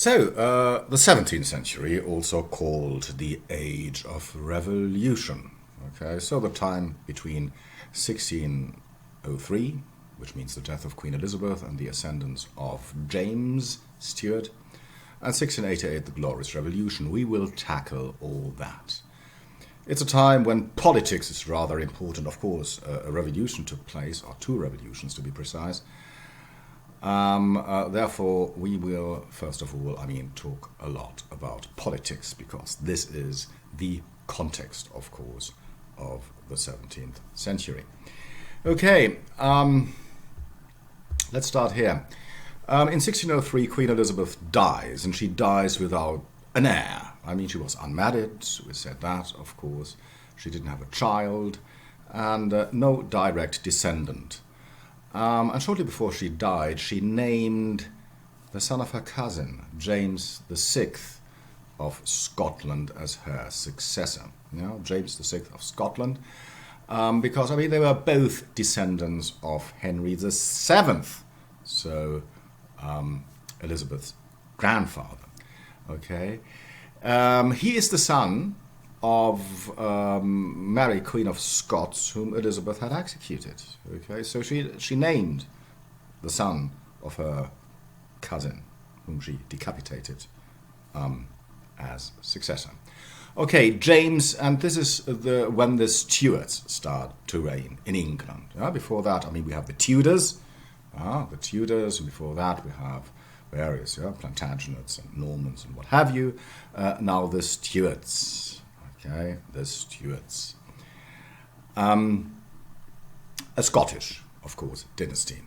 The 17th century, also called the Age of Revolution. Okay, so the time between 1603, which means the death of Queen Elizabeth and the ascendance of James Stuart, and 1688, the Glorious Revolution. We will tackle all that. It's a time when politics is rather important. Of course, a revolution took place, or two revolutions to be precise. Therefore, we will, first of all, talk a lot about politics, because this is the context, of course, of the 17th century. Okay, let's start here. In 1603, Queen Elizabeth dies, and she dies without an heir. She was unmarried, we said that, of course. She didn't have a child, and no direct descendant. And shortly before she died, she named the son of her cousin, James VI of Scotland, as her successor. James VI of Scotland, because they were both descendants of Henry VII, so Elizabeth's grandfather. Okay, he is the son of Mary, Queen of Scots, whom Elizabeth had executed. Okay, so she named the son of her cousin, whom she decapitated, as successor. Okay, James, and this is when the Stuarts start to reign in England. Before that, we have the Tudors, and before that we have various Plantagenets and Normans and what have you. Now the Stuarts. Okay, the Stuarts. A Scottish, of course, dynasty.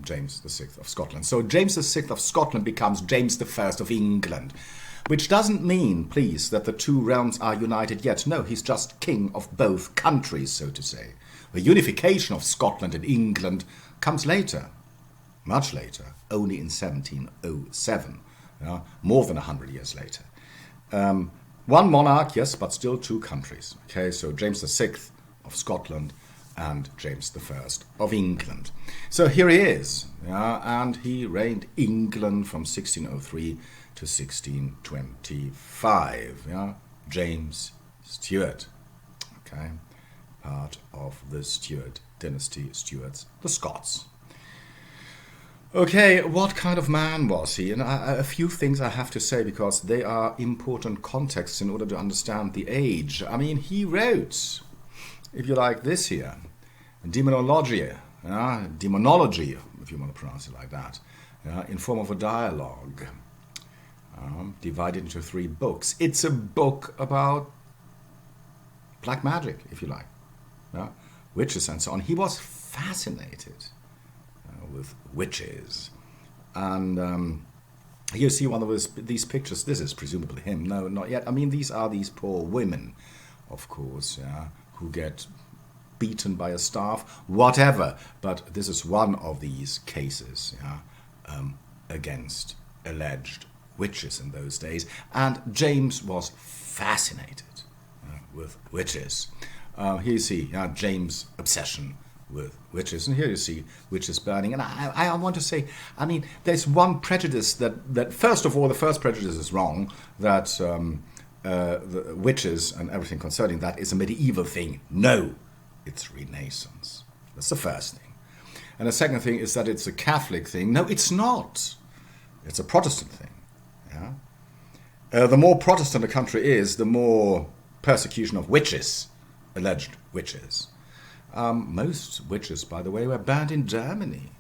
James VI of Scotland. So James VI of Scotland becomes James I of England, which doesn't mean, please, that the two realms are united yet. No, he's just king of both countries, so to say. The unification of Scotland and England comes later, much later, only in 1707, more than 100 years later. One monarch, yes, but still two countries. Okay, so James VI of Scotland and James I of England. So here he is, and he reigned England from 1603 to 1625. James Stuart, okay, part of the Stuart dynasty, Stuarts, the Scots. Okay, what kind of man was he? And a few things I have to say, because they are important contexts in order to understand the age. He wrote, if you like, this here, demonology, if you want to pronounce it like that, in form of a dialogue, divided into 3 books. It's a book about black magic, if you like, witches and so on. He was fascinated with witches, and here you see one of these pictures. This is presumably him. No, not yet. These are these poor women, of course, who get beaten by a staff, whatever. But this is one of these cases against alleged witches in those days, and James was fascinated with witches. Here you see James' obsession with witches, and here you see witches burning. And I want to say, there's one prejudice that first of all, the first prejudice is wrong, that the witches and everything concerning that is a medieval thing. No, it's Renaissance. That's the first thing. And the second thing is that it's a Catholic thing. No, it's not. It's a Protestant thing. The more Protestant a country is, the more persecution of witches, alleged witches. Most witches, by the way, were banned in Germany,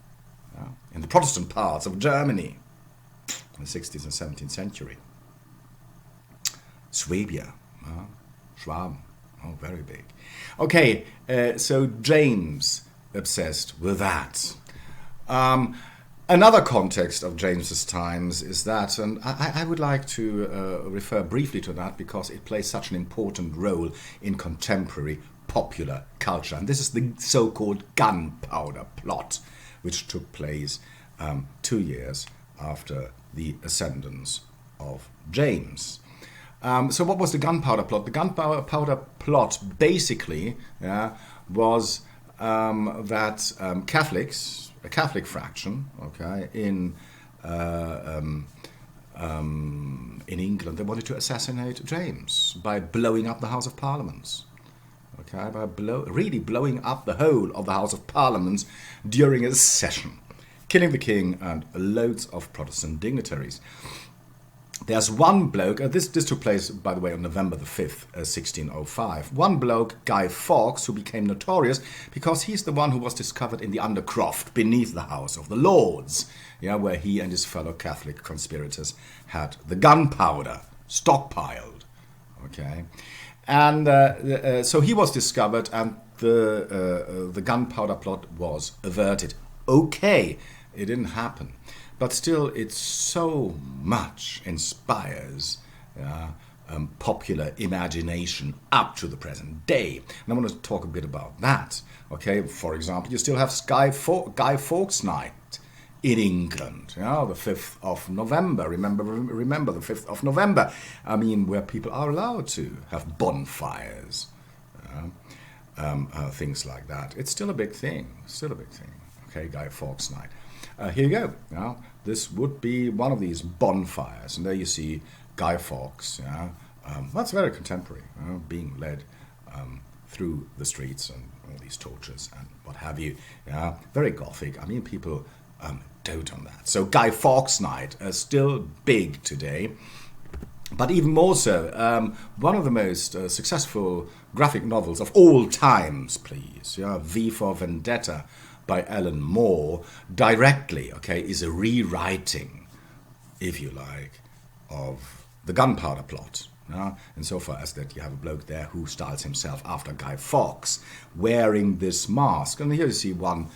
in the Protestant parts of Germany, in the 16th and 17th century. Swabia, Schwaben, very big. Okay, so James obsessed with that. Another context of James's times is that, and I would like to refer briefly to that because it plays such an important role in contemporary popular culture. And this is the so-called Gunpowder plot, which took place 2 years after the ascendance of James. So what was the Gunpowder plot? The Gunpowder plot basically was that Catholics, a Catholic fraction, okay, in in England, they wanted to assassinate James by blowing up the House of Parliament. Okay, by really blowing up the whole of the House of Parliament during a session, killing the king and loads of Protestant dignitaries. There's one bloke, this took place, by the way, on November the 5th, 1605. One bloke, Guy Fawkes, who became notorious because he's the one who was discovered in the undercroft beneath the House of the Lords, where he and his fellow Catholic conspirators had the gunpowder stockpiled. Okay, and so he was discovered, and the gunpowder plot was averted. Okay, it didn't happen. But still, it so much inspires popular imagination up to the present day. And I want to talk a bit about that. Okay, for example, you still have Guy Fawkes Night in England, the 5th of November. Remember the 5th of November. I mean, where people are allowed to have bonfires, things like that. It's still a big thing. Okay, Guy Fawkes Night. Here you go. Now, this would be one of these bonfires, and there you see Guy Fawkes. That's very contemporary, being led through the streets and all these torches and what have you. Very Gothic. I mean, people dote on that. So Guy Fawkes Night is still big today, but even more so, one of the most successful graphic novels of all times, please. V for Vendetta, by Alan Moore, directly, is a rewriting, if you like, of the gunpowder plot. Insofar as that you have a bloke there who styles himself after Guy Fawkes, wearing this mask. And here you see one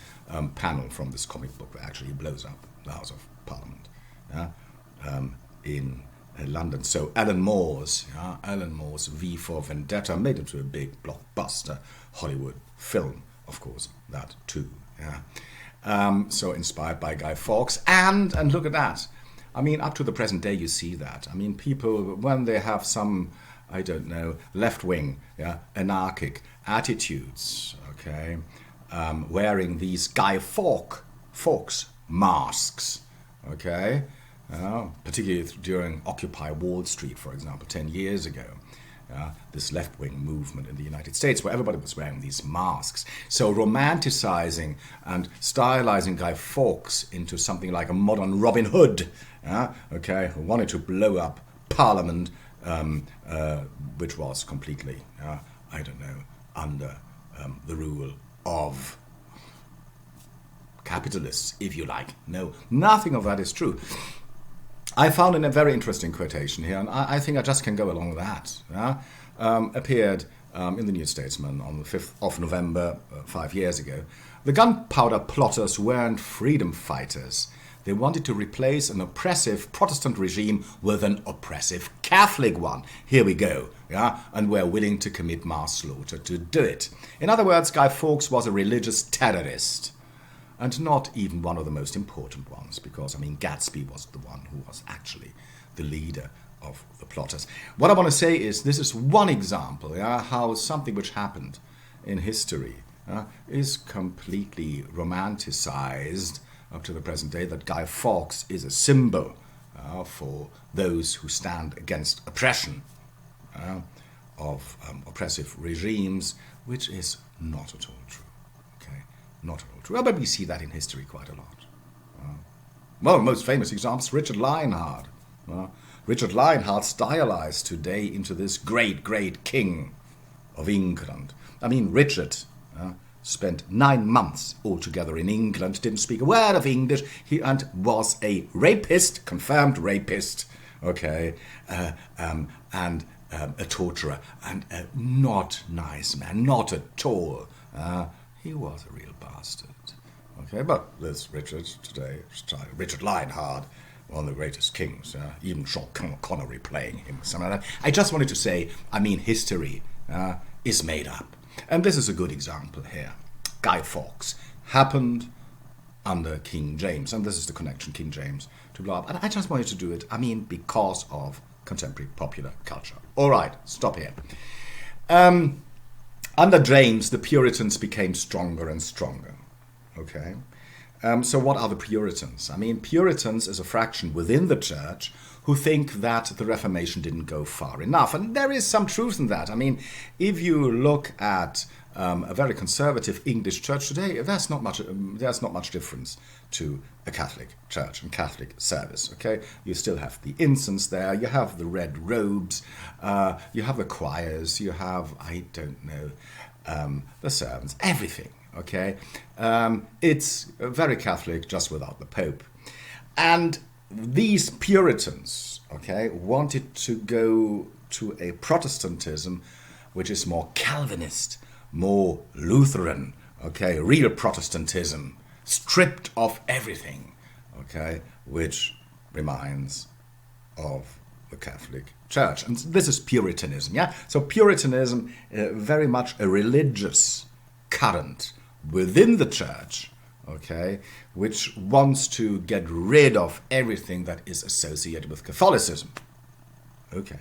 panel from this comic book where actually he blows up the House of Parliament in London. So Alan Moore's V for Vendetta made into a big blockbuster Hollywood film, of course, that too. So inspired by Guy Fawkes, and look at that. I mean, up to the present day, you see that. I mean, people, when they have some, I don't know, left-wing, anarchic attitudes, wearing these Guy Fawkes masks, particularly during Occupy Wall Street, for example, 10 years ago. This left-wing movement in the United States where everybody was wearing these masks. So romanticizing and stylizing Guy Fawkes into something like a modern Robin Hood, who wanted to blow up Parliament, which was completely, under the rule of capitalists, if you like. No, nothing of that is true. I found a very interesting quotation here, and I think I just can go along with that. Appeared in the New Statesman on the 5th of November, 5 years ago. The gunpowder plotters weren't freedom fighters. They wanted to replace an oppressive Protestant regime with an oppressive Catholic one. Here we go, and were willing to commit mass slaughter to do it. In other words, Guy Fawkes was a religious terrorist. And not even one of the most important ones, because, Gatsby was the one who was actually the leader of the plotters. What I want to say is, this is one example, how something which happened in history is completely romanticized up to the present day, that Guy Fawkes is a symbol for those who stand against oppression of oppressive regimes, which is not at all true. Not at all true. But we see that in history quite a lot. Well, the most famous example is Richard Lionheart. Richard Lionheart stylized today into this great, great king of England. Richard spent 9 months altogether in England, didn't speak a word of English, and was a rapist, confirmed rapist, and a torturer, and a not nice man, not at all. He was a real bastard. But this Richard today, Richard Lionheart, one of the greatest kings, even Sean Connery playing him, something like that. I just wanted to say, history is made up. And this is a good example here. Guy Fawkes happened under King James, and this is the connection, King James, to blow up. And I just wanted to do it, because of contemporary popular culture. All right, stop here. Under James, the Puritans became stronger and stronger. So what are the Puritans? I mean, Puritans is a fraction within the church who think that the Reformation didn't go far enough. And there is some truth in that. I mean, if you look at a very conservative English church today, there's not much difference to a Catholic church and Catholic service. Okay, you still have the incense there, you have the red robes, you have the choirs, you have, I don't know, the servants, everything. Okay, it's very Catholic, just without the Pope. And these Puritans, okay, wanted to go to a Protestantism which is more Calvinist, more Lutheran, okay, real Protestantism, stripped of everything, okay, which reminds of the Catholic Church. And this is Puritanism, yeah? So Puritanism, very much a religious current within the church, okay, which wants to get rid of everything that is associated with Catholicism. Okay.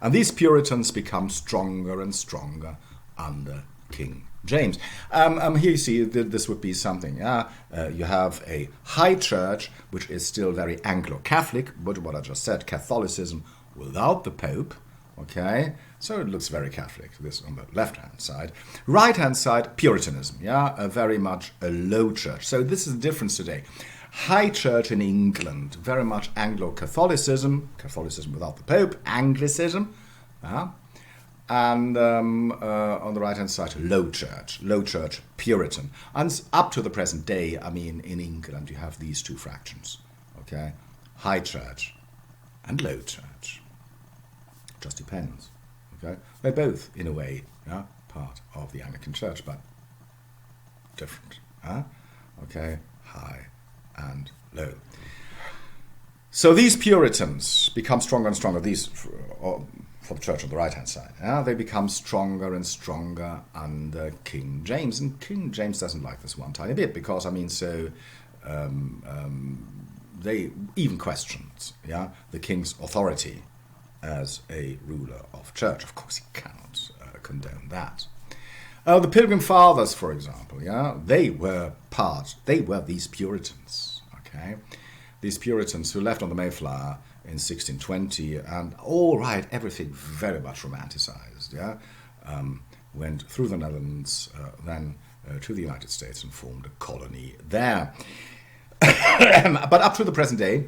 And these Puritans become stronger and stronger under King James. Here you see this would be something. You have a high church, which is still very Anglo-Catholic, but what I just said, Catholicism without the Pope. Okay, so it looks very Catholic, this on the left-hand side. Right-hand side, Puritanism, very much a low church. So this is the difference today. High church in England, very much Anglo-Catholicism, Catholicism without the Pope, Anglicism, and on the right-hand side, low church, Puritan. And up to the present day, I mean, in England, you have these two fractions, okay? High church and low church. Just depends, okay? They're both, in a way, part of the Anglican Church, but different, okay? High and low. So these Puritans become stronger and stronger, these for the church on the right-hand side. They become stronger and stronger under King James. And King James doesn't like this one tiny bit because, I mean, so they even questioned the king's authority as a ruler of church. Of course, he cannot condone that. The Pilgrim Fathers, for example, they were these Puritans, okay? These Puritans who left on the Mayflower in 1620, and all right, everything very much romanticized, went through the Netherlands, then to the United States and formed a colony there. But up to the present day,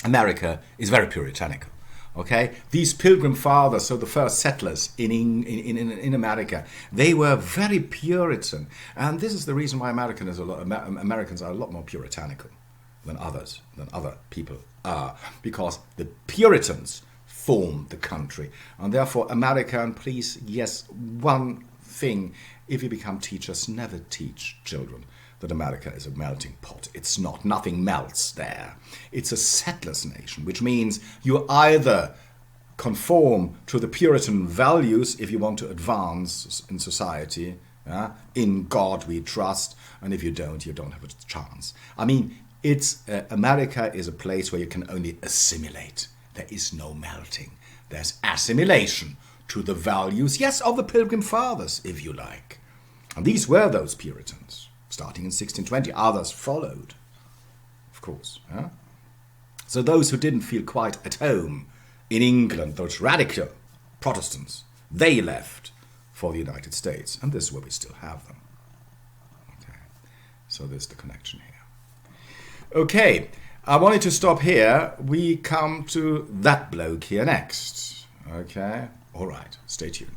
America is very puritanical. Okay, these Pilgrim Fathers, so the first settlers in America, they were very Puritan, and this is the reason why Americans are a lot more puritanical than other people are, because the Puritans formed the country, and therefore America. And please, yes, one thing: if you become teachers, never teach children that America is a melting pot. It's not. Nothing melts there. It's a settlers nation, which means you either conform to the Puritan values if you want to advance in society. In God we trust, and if you don't have a chance. I mean, America is a place where you can only assimilate. There is no melting. There's assimilation to the values, yes, of the Pilgrim Fathers, if you like. And these were those Puritans. Starting in 1620, others followed, of course. So those who didn't feel quite at home in England, those radical Protestants, they left for the United States, and this is where we still have them. Okay, so there's the connection here. Okay, I wanted to stop here. We come to that bloke here next. Okay, all right, stay tuned.